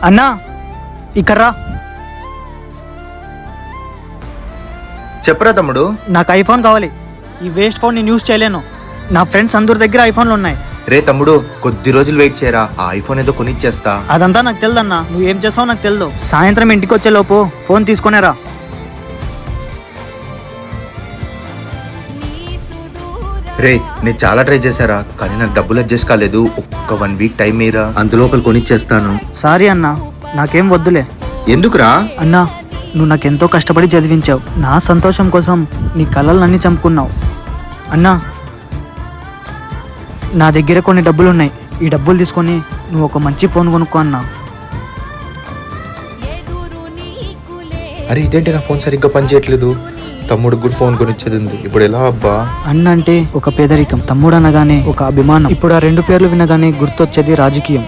అన్నా ఇక్కడ రా. చెప్పరా తమ్ముడు. నాకు ఐఫోన్ కావాలి. ఈ వేస్ట్ ఫోన్ నేను యూజ్ చేయలేను. నా ఫ్రెండ్స్ అందరి దగ్గర ఐఫోన్లు ఉన్నాయి. రే తమ్ముడు, కొద్ది రోజులు వెయిట్ చేయరా, ఆ ఐఫోన్ ఏదో కొనిచ్చేస్తా. అదంతా నాకు తెలియదన్నా. నువ్వు ఏం చేస్తావో నాకు తెలియదు. సాయంత్రం ఇంటికి వచ్చే లోపు ఫోన్ తీసుకునేరా. రే నేను చాలా ట్రై చేశారా, కానీ నాకు డబ్బులు అడ్జస్ట్ కాలేదు. ఒక్క 1 వీక్ టైం మీరా, అందులోపల కొనిచ్చేస్తాను. సారీ అన్నా, నాకేం వద్దులే. ఎందుకురా? అన్నా, నువ్వు నాకెంతో కష్టపడి చదివించావు. నా సంతోషం కోసం నీ కలలన్నీ చంపుకున్నావు. అన్నా, నా దగ్గర కొన్ని డబ్బులు ఉన్నాయి. ఈ డబ్బులు తీసుకొని నువ్వు ఒక మంచి ఫోన్ కొనుక్కో అన్నా. అరే ఇదేంటి, నా ఫోన్ సరిగ్గా పనిచేయట్లేదు. తమ్ముడు కూడా ఫోన్ కొనిచ్చేది ఉంది, ఇప్పుడు ఎలా అబ్బా? అన్న అంటే ఒక పేదరికం, తమ్ముడు అనగానే ఒక అభిమానం. ఇప్పుడు ఆ రెండు పేర్లు వినగానే గుర్తొచ్చేది రాజకీయం.